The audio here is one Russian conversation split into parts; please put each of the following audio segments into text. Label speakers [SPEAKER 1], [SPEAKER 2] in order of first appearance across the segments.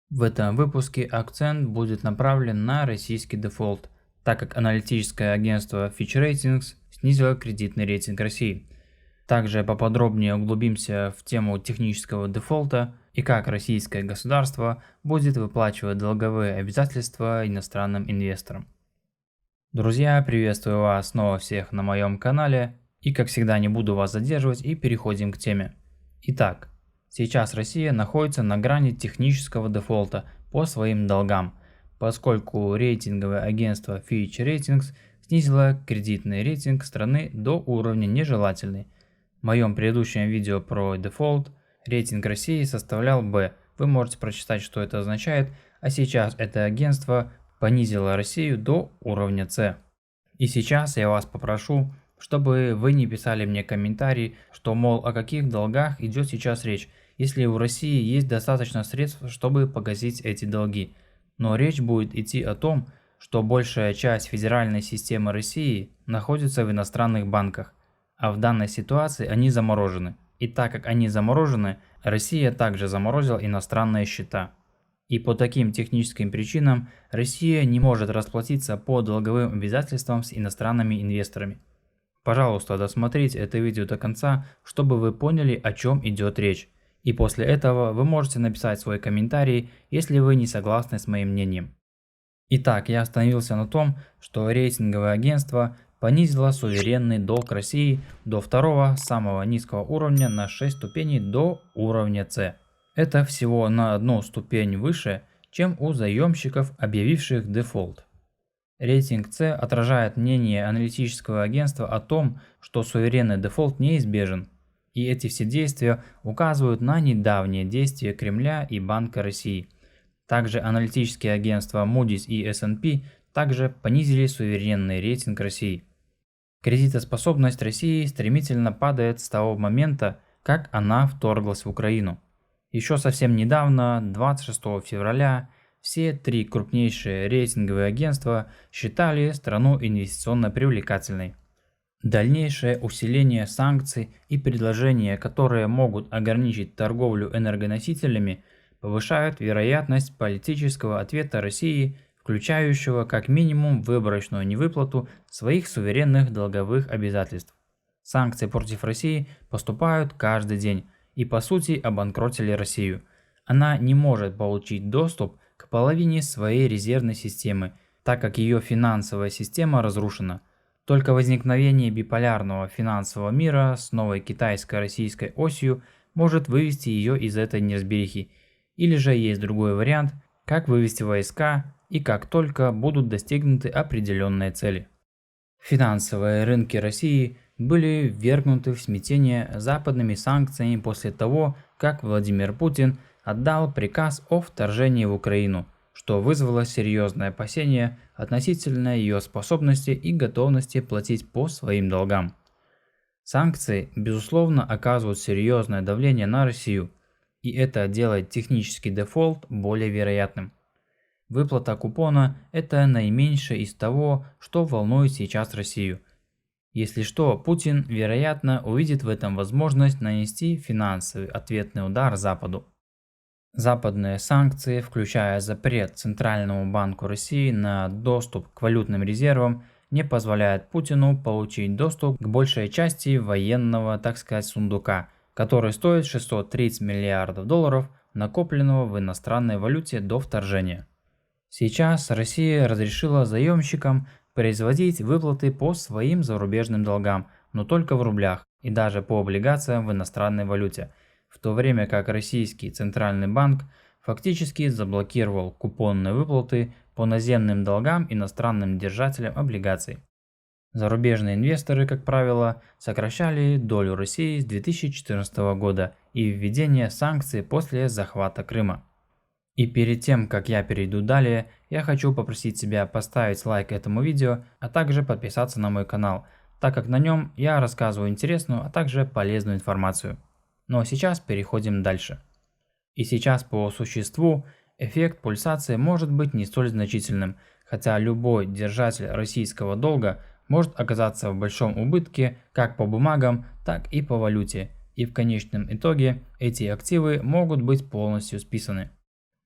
[SPEAKER 1] В этом выпуске акцент будет направлен на российский дефолт, так как аналитическое агентство Fitch Ratings снизило кредитный рейтинг России. Также поподробнее углубимся в тему технического дефолта и как российское государство будет выплачивать долговые обязательства иностранным инвесторам. Друзья, приветствую вас снова всех на моем канале и как всегда не буду вас задерживать и переходим к теме. Итак, сейчас Россия находится на грани технического дефолта по своим долгам, поскольку рейтинговое агентство Fitch Ratings снизило кредитный рейтинг страны до уровня нежелательный. В моем предыдущем видео про дефолт рейтинг России составлял B, вы можете прочитать, что это означает, а сейчас это агентство понизило Россию до уровня C. И сейчас я вас попрошу, чтобы вы не писали мне комментарий, что мол о каких долгах идет сейчас речь, если у России есть достаточно средств, чтобы погасить эти долги. Но речь будет идти о том, что большая часть федеральной системы России находится в иностранных банках, а в данной ситуации они заморожены. И так как они заморожены, Россия также заморозила иностранные счета. И по таким техническим причинам Россия не может расплатиться по долговым обязательствам с иностранными инвесторами. Пожалуйста, досмотрите это видео до конца, чтобы вы поняли, о чем идет речь. И после этого вы можете написать свой комментарий, если вы не согласны с моим мнением. Итак, я остановился на том, что рейтинговое агентство понизило суверенный долг России до второго самого низкого уровня на 6 ступеней до уровня C. Это всего на одну ступень выше, чем у заемщиков, объявивших дефолт. Рейтинг C отражает мнение аналитического агентства о том, что суверенный дефолт неизбежен, и эти все действия указывают на недавние действия Кремля и Банка России. Также аналитические агентства Moody's и S&P также понизили суверенный рейтинг России. Кредитоспособность России стремительно падает с того момента, как она вторглась в Украину. Еще совсем недавно, 26 февраля, все три крупнейшие рейтинговые агентства считали страну инвестиционно привлекательной. Дальнейшее усиление санкций и предложения, которые могут ограничить торговлю энергоносителями, повышают вероятность политического ответа России, включающего как минимум выборочную невыплату своих суверенных долговых обязательств. Санкции против России поступают каждый день и по сути обанкротили Россию. Она не может получить доступ к половине своей резервной системы, так как ее финансовая система разрушена. Только возникновение биполярного финансового мира с новой китайско-российской осью может вывести ее из этой неразберихи. Или же есть другой вариант, как вывести войска и как только будут достигнуты определенные цели. Финансовые рынки России были ввергнуты в смятение западными санкциями после того, как Владимир Путин отдал приказ о вторжении в Украину, что вызвало серьезное опасение относительно ее способности и готовности платить по своим долгам. Санкции, безусловно, оказывают серьезное давление на Россию, и это делает технический дефолт более вероятным. Выплата купона – это наименьшее из того, что волнует сейчас Россию. Если что, Путин, вероятно, увидит в этом возможность нанести финансовый ответный удар Западу. Западные санкции, включая запрет Центральному банку России на доступ к валютным резервам, не позволяют Путину получить доступ к большей части военного, так сказать, сундука, который стоит 630 миллиардов долларов, накопленного в иностранной валюте до вторжения. Сейчас Россия разрешила заемщикам производить выплаты по своим зарубежным долгам, но только в рублях и даже по облигациям в иностранной валюте, в то время как российский центральный банк фактически заблокировал купонные выплаты по наземным долгам иностранным держателям облигаций. Зарубежные инвесторы, как правило, сокращали долю России с 2014 года и введения санкций после захвата Крыма. И перед тем, как я перейду далее, я хочу попросить тебя поставить лайк этому видео, а также подписаться на мой канал, так как на нем я рассказываю интересную, а также полезную информацию. Ну а сейчас переходим дальше. И сейчас по существу эффект пульсации может быть не столь значительным, хотя любой держатель российского долга может оказаться в большом убытке как по бумагам, так и по валюте, и в конечном итоге эти активы могут быть полностью списаны.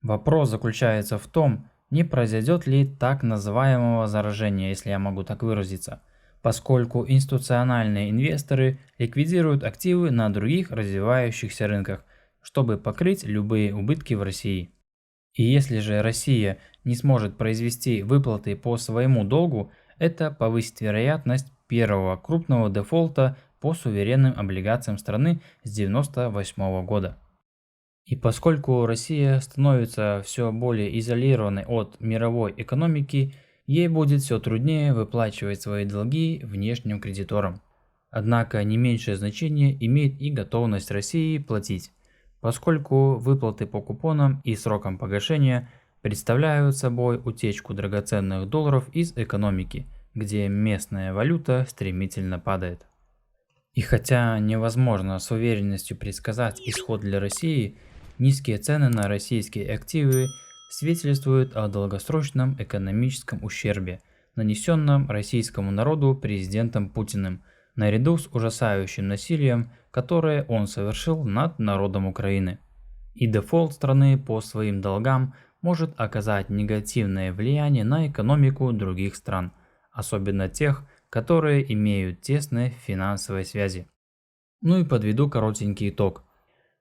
[SPEAKER 1] Вопрос заключается в том, не произойдет ли так называемого заражения, если я могу так выразиться, поскольку институциональные инвесторы ликвидируют активы на других развивающихся рынках, чтобы покрыть любые убытки в России. И если же Россия не сможет произвести выплаты по своему долгу, это повысит вероятность первого крупного дефолта по суверенным облигациям страны с 1998 года. И поскольку Россия становится все более изолированной от мировой экономики, ей будет все труднее выплачивать свои долги внешним кредиторам. Однако не меньшее значение имеет и готовность России платить, поскольку выплаты по купонам и срокам погашения представляют собой утечку драгоценных долларов из экономики, где местная валюта стремительно падает. И хотя невозможно с уверенностью предсказать исход для России, низкие цены на российские активы свидетельствуют о долгосрочном экономическом ущербе, нанесенном российскому народу президентом Путиным, наряду с ужасающим насилием, которое он совершил над народом Украины. И дефолт страны по своим долгам может оказать негативное влияние на экономику других стран, особенно тех, которые имеют тесные финансовые связи. Ну и подведу коротенький итог.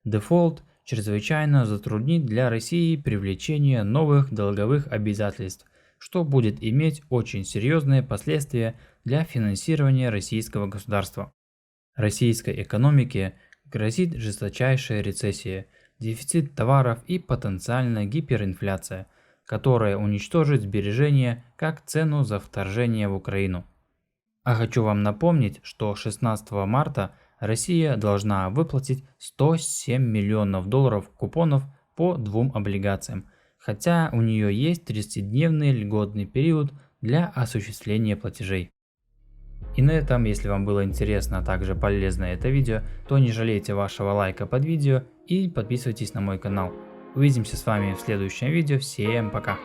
[SPEAKER 1] Дефолт чрезвычайно затруднит для России привлечение новых долговых обязательств, что будет иметь очень серьезные последствия для финансирования российского государства. Российской экономике грозит жесточайшая рецессия, дефицит товаров и потенциальная гиперинфляция, которая уничтожит сбережения как цену за вторжение в Украину. А хочу вам напомнить, что 16 марта Россия должна выплатить 107 миллионов долларов купонов по двум облигациям, хотя у нее есть 30-дневный льготный период для осуществления платежей. И на этом, если вам было интересно, а также полезно это видео, то не жалейте вашего лайка под видео и подписывайтесь на мой канал. Увидимся с вами в следующем видео. Всем пока!